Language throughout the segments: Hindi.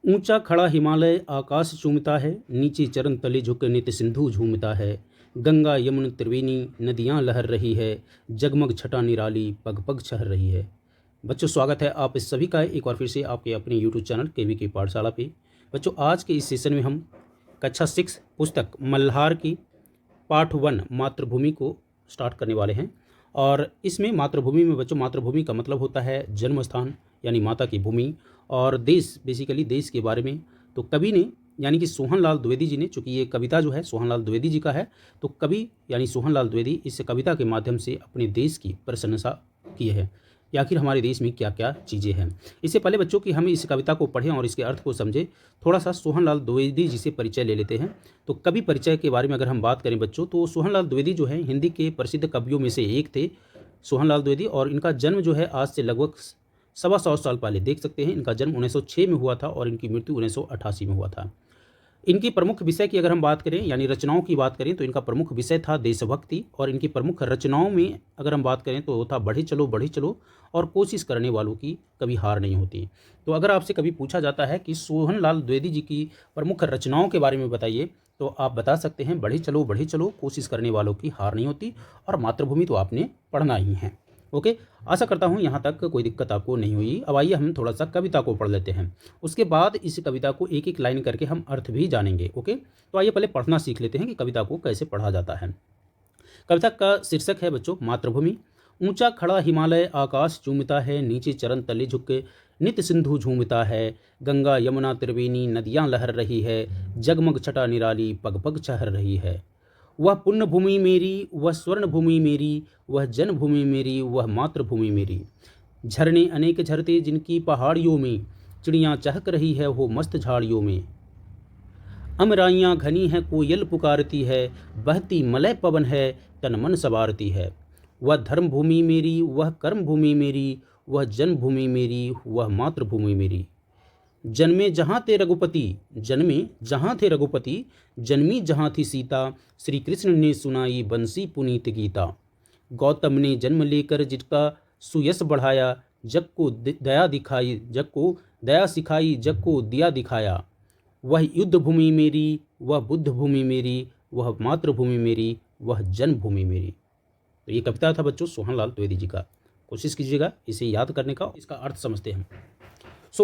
ऊंचा खड़ा हिमालय आकाश चूमता है, नीचे चरण तले झुक नित सिंधु झूमता है। गंगा यमुन त्रिवेणी नदियां लहर रही है, जगमग छटा निराली पग पग छहर रही है। बच्चों, स्वागत है आप इस सभी का एक बार फिर से आपके अपने यूट्यूब चैनल केवी की पाठशाला पे। बच्चों, आज के इस सेशन में हम कक्षा 6 पुस्तक मल्हार की पाठ 1 मातृभूमि को स्टार्ट करने वाले हैं। और इसमें मातृभूमि में बच्चों, मातृभूमि का मतलब होता है जन्म स्थान यानी माता की भूमि, और देश बेसिकली देश के बारे में। तो कवि ने यानी कि सोहनलाल द्विवेदी जी ने, चूंकि ये कविता जो है सोहनलाल द्विवेदी जी का है, तो कवि यानी सोहनलाल द्विवेदी इस कविता के माध्यम से अपने देश की प्रशंसा की है कि आखिर हमारे देश में क्या क्या चीज़ें हैं। इससे पहले बच्चों कि हम इस कविता को पढ़ें और इसके अर्थ को समझें, थोड़ा सा सोहनलाल द्विवेदी जी से परिचय ले लेते हैं। तो कवि परिचय के बारे में अगर हम बात करें बच्चों, तो सोहनलाल द्विवेदी जो है हिंदी के प्रसिद्ध कवियों में से एक थे, सोहनलाल द्विवेदी। और इनका जन्म जो है आज से लगभग 125 साल पहले, देख सकते हैं, इनका जन्म 1906 में हुआ था और इनकी मृत्यु 1988 में हुआ था। इनकी प्रमुख विषय की अगर हम बात करें यानी रचनाओं की बात करें, तो इनका प्रमुख विषय था देशभक्ति। और इनकी प्रमुख रचनाओं में अगर हम बात करें तो वो था बढ़ी चलो और कोशिश करने वालों की कभी हार नहीं होती। तो अगर आपसे कभी पूछा जाता है कि सोहनलाल द्विवेदी जी की प्रमुख रचनाओं के बारे में बताइए, तो आप बता सकते हैं बढ़ी चलो कोशिश करने वालों की हार नहीं होती, और मातृभूमि तो आपने पढ़ना ही है। ओके, आशा करता हूँ यहाँ तक कोई दिक्कत आपको नहीं हुई। अब आइए हम थोड़ा सा कविता को पढ़ लेते हैं, उसके बाद इस कविता को एक एक लाइन करके हम अर्थ भी जानेंगे। ओके, तो आइए पहले पढ़ना सीख लेते हैं कि कविता को कैसे पढ़ा जाता है। कविता का शीर्षक है बच्चों मातृभूमि। ऊंचा खड़ा हिमालय आकाश चूमता है, नीचे चरण तले झुक के नित सिंधु झूमता है। गंगा यमुना त्रिवेणी नदियां लहर रही है, जगमग छटा निराली पग पग छहर रही है। वह पुण्य भूमि मेरी, वह स्वर्ण भूमि मेरी, वह जन्मभूमि मेरी, वह मातृभूमि मेरी। झरने अनेक झरते जिनकी पहाड़ियों में, चिड़ियाँ चहक रही है वो मस्त झाड़ियों में। अमराइयाँ घनी हैं कोयल पुकारती है, बहती मलय पवन है तन मन सवारती है। वह धर्म भूमि मेरी, वह कर्म भूमि मेरी, वह जन्मभूमि मेरी, वह मातृभूमि मेरी। जन्मे जहाँ थे रघुपति, जन्मे जहाँ थे रघुपति, जन्मी जहाँ थी सीता, श्री कृष्ण ने सुनाई बंसी पुनीत गीता। गौतम ने जन्म लेकर जिसका सुयश बढ़ाया, जग को दया दिखाई, जग को दया सिखाई, जग को दिया दिखाया। वह युद्ध भूमि मेरी, वह बुद्ध भूमि मेरी, वह मातृभूमि मेरी, वह जन्मभूमि मेरी। तो ये कविता था बच्चों सोहनलाल द्विवेदी जी का। कोशिश कीजिएगा इसे याद करने का, इसका अर्थ समझते हैं।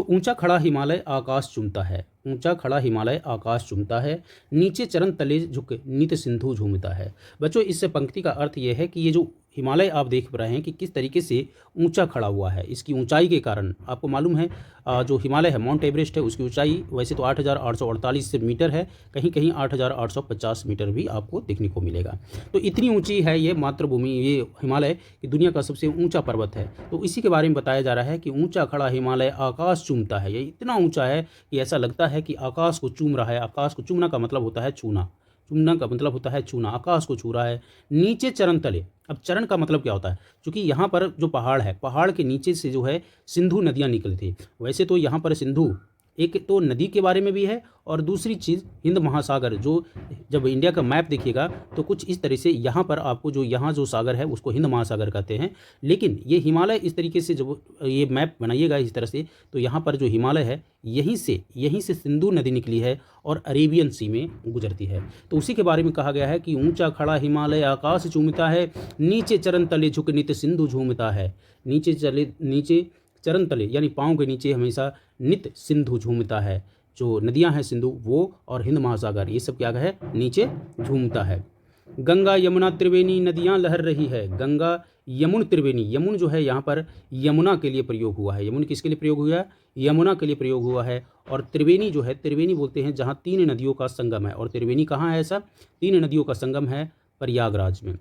ऊंचा खड़ा हिमालय आकाश चूमता है, ऊंचा खड़ा हिमालय आकाश चूमता है, नीचे चरण तले झुक नित सिंधु झूमता है। बच्चों, इस पंक्ति का अर्थ यह है कि ये जो हिमालय आप देख रहे हैं कि किस तरीके से ऊंचा खड़ा हुआ है। इसकी ऊंचाई के कारण आपको मालूम है, जो हिमालय है माउंट एवरेस्ट है उसकी ऊंचाई वैसे तो 8,848 मीटर है, कहीं कहीं 8,850 मीटर भी आपको देखने को मिलेगा। तो इतनी ऊंची है ये मातृभूमि, ये हिमालय कि दुनिया का सबसे ऊंचा पर्वत है। तो इसी के बारे में बताया जा रहा है कि ऊंचा खड़ा हिमालय आकाश चूमता है। ये इतना ऊंचा है कि ऐसा लगता है कि आकाश को चूम रहा है। आकाश को चूमना का मतलब होता है छूना, चूमना का मतलब होता है छूना, आकाश को छू रहा है। नीचे चरण तले, अब चरण का मतलब क्या होता है, क्योंकि यहाँ पर जो पहाड़ है, पहाड़ के नीचे से जो है सिंधु नदियाँ निकली थी। वैसे तो यहाँ पर सिंधु एक तो नदी के बारे में भी है, और दूसरी चीज़ हिंद महासागर, जो जब इंडिया का मैप देखिएगा तो कुछ इस तरह से यहाँ पर आपको जो यहाँ जो सागर है उसको हिंद महासागर कहते हैं। लेकिन ये हिमालय इस तरीके से जब ये मैप बनाइएगा इस तरह से, तो यहाँ पर जो हिमालय है यहीं से सिंधु नदी निकली है और अरेबियन सी में गुजरती है। तो उसी के बारे में कहा गया है कि ऊंचा खड़ा हिमालय आकाश चूमता है, नीचे चरण तले झुक नित सिंधु झूमता है। नीचे चरण तले यानी पाँव के नीचे हमेशा नित सिंधु झूमता है। जो नदियां हैं सिंधु वो और हिंद महासागर, ये सब क्या है, नीचे झूमता है। गंगा यमुना त्रिवेणी नदियां लहर रही है। गंगा यमुन त्रिवेणी, यमुन जो है यहाँ पर यमुना के लिए प्रयोग हुआ है। यमुन किसके लिए प्रयोग हुआ है, यमुना के लिए प्रयोग हुआ है। और त्रिवेणी जो है, त्रिवेणी बोलते हैं जहाँ 3 नदियों का संगम है। और त्रिवेणी कहाँ है, ऐसा 3 नदियों का संगम है प्रयागराज में।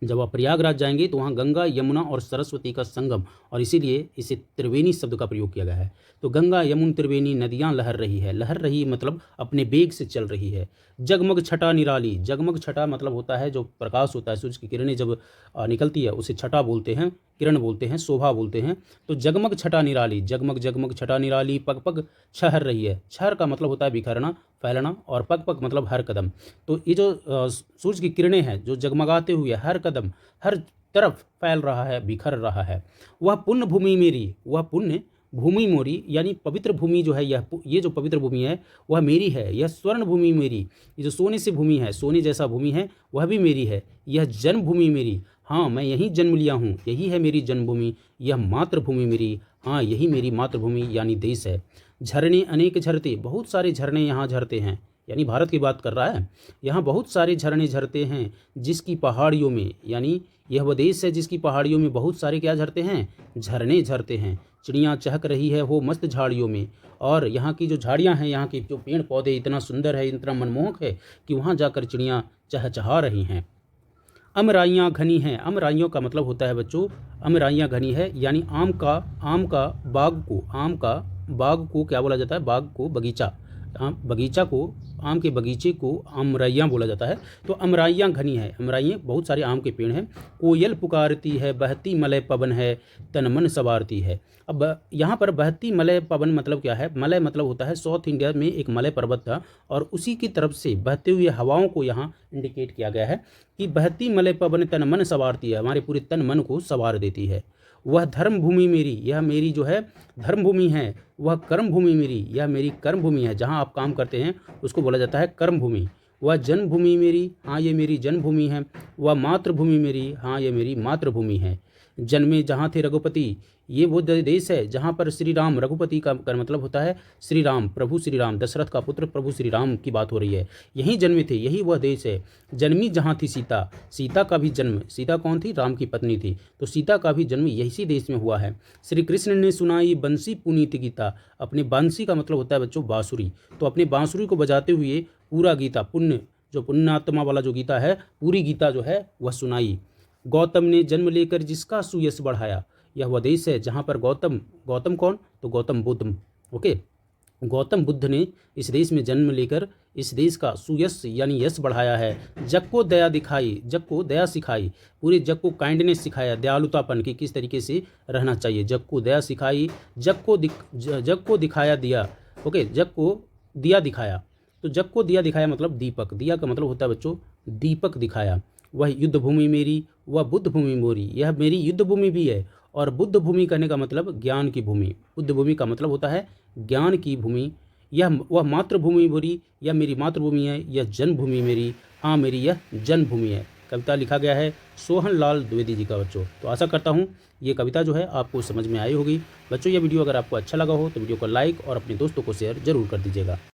जब आप प्रयागराज जाएंगे तो वहाँ गंगा यमुना और सरस्वती का संगम, और इसीलिए इसे त्रिवेणी शब्द का प्रयोग किया गया है। तो गंगा यमुन त्रिवेणी नदियाँ लहर रही है, लहर रही मतलब अपने बेग से चल रही है। जगमग छटा निराली, जगमग छटा मतलब होता है जो प्रकाश होता है, सूरज की किरणें जब निकलती है उसे छटा बोलते हैं, किरण बोलते हैं, शोभा बोलते हैं। तो जगमग छटा निराली, जगमग जगमग छटा निराली पग पग छहर रही है। छहर का मतलब होता है बिखरना, फैलना, और पग पग मतलब हर कदम। तो ये जो सूरज की किरणें हैं जो जगमगाते हुए हर कदम हर तरफ फैल रहा है, बिखर रहा है। वह पुण्य भूमि मेरी, वह पुण्य भूमि मोरी यानी पवित्र भूमि जो है, ये जो पवित्र भूमि है वह मेरी है। यह स्वर्ण भूमि मेरी, ये जो सोने से भूमि है, सोने जैसा भूमि है वह भी मेरी है। यह जन्मभूमि मेरी, हाँ मैं यहीं जन्म लिया हूँ, यही है मेरी जन्मभूमि। यह मातृभूमि मेरी, हाँ यही मेरी मातृभूमि यानी देश है। झरने अनेक झरते, बहुत सारे झरने यहाँ झरते हैं, यानी भारत की बात कर रहा है। यहाँ बहुत सारे झरने झरते हैं जिसकी पहाड़ियों में, यानी यह वह देश है जिसकी पहाड़ियों में बहुत सारे क्या झरते हैं, झरने झरते हैं। चिड़ियाँ चहक रही है हो मस्त झाड़ियों में, और यहाँ की जो झाड़ियाँ हैं, यहाँ के जो पेड़ पौधे इतना सुंदर है, इतना मनमोहक है कि वहाँ जाकर चिड़ियाँ चहचहा रही हैं। अमराइयाँ घनी हैं, अमराइयों का मतलब होता है बच्चों, अमराइयाँ घनी है यानी आम का बाग को क्या बोला जाता है, बाग को बगीचा, बगीचा को, आम के बगीचे को अमराइयाँ बोला जाता है। तो अमराइयाँ घनी है, अमराइयाँ बहुत सारे आम के पेड़ हैं। कोयल पुकारती है, बहती मलय पवन है, तन मन सवारती है। अब यहाँ पर बहती मलय पवन मतलब क्या है, मलय मतलब होता है, साउथ इंडिया में एक मलय पर्वत था और उसी की तरफ से बहते हुए हवाओं को यहाँ इंडिकेट किया गया है कि बहती मलय पवन तन मन सवारती है, हमारे पूरे तन मन को सवार देती है। वह धर्म भूमि मेरी, यह मेरी जो है धर्म भूमि है। वह कर्म भूमि मेरी, यह मेरी कर्म भूमि है, जहाँ आप काम करते हैं उसको बोला जाता है कर्म भूमि। वह जन्मभूमि मेरी, हाँ ये मेरी जन्मभूमि है। वह मातृभूमि मेरी, हाँ ये मेरी मातृभूमि है। जन्मे जहाँ थे रघुपति, ये वो देश है जहाँ पर श्री राम, रघुपति का मतलब होता है श्री राम, प्रभु श्री राम, दशरथ का पुत्र प्रभु श्री राम की बात हो रही है। यहीं जन्मे थे, यही वह देश है। जन्मी जहाँ थी सीता, सीता का भी जन्म, सीता कौन थी, राम की पत्नी थी, तो सीता का भी जन्म यही देश में हुआ है। श्री कृष्ण ने सुनाई बंसी पुनीत गीता, अपने बांसी का मतलब होता है बच्चों बांसुरी, तो अपने बांसुरी को बजाते हुए पूरा गीता, पुण्य जो पुण्यात्मा वाला जो गीता है, पूरी गीता जो है वह सुनाई। गौतम ने जन्म लेकर जिसका सुयश बढ़ाया, यह वह देश है जहाँ पर गौतम, गौतम कौन, तो गौतम बुद्ध, ओके, गौतम बुद्ध ने इस देश में जन्म लेकर इस देश का सुयश यानी यश बढ़ाया है। जग को दया दिखाई, जग को दया सिखाई, पूरे जग को काइंडनेस सिखाया, दयालुतापन की किस तरीके से रहना चाहिए। जग को दया सिखाई, जग को दिखाया दिया, ओके, जग को दिया दिखाया, तो जग को दिया दिखाया मतलब दीपक, दिया का मतलब होता है बच्चों दीपक दिखाया। वह युद्ध भूमि मेरी, वह बुद्ध भूमि मोरी, यह मेरी युद्ध भूमि भी है। और बुद्ध भूमि कहने का मतलब ज्ञान की भूमि, बुद्ध भूमि का मतलब होता है ज्ञान की भूमि। यह वह मातृभूमि मोरी, यह मेरी मातृभूमि है। यह जन्मभूमि मेरी, हाँ मेरी यह जन्मभूमि है। कविता लिखा गया है सोहन लाल द्विवेदी जी का बच्चों। तो आशा करता हूँ ये कविता जो है आपको समझ में आई होगी। बच्चों ये वीडियो अगर आपको अच्छा लगा हो तो वीडियो को लाइक और अपने दोस्तों को शेयर जरूर कर दीजिएगा।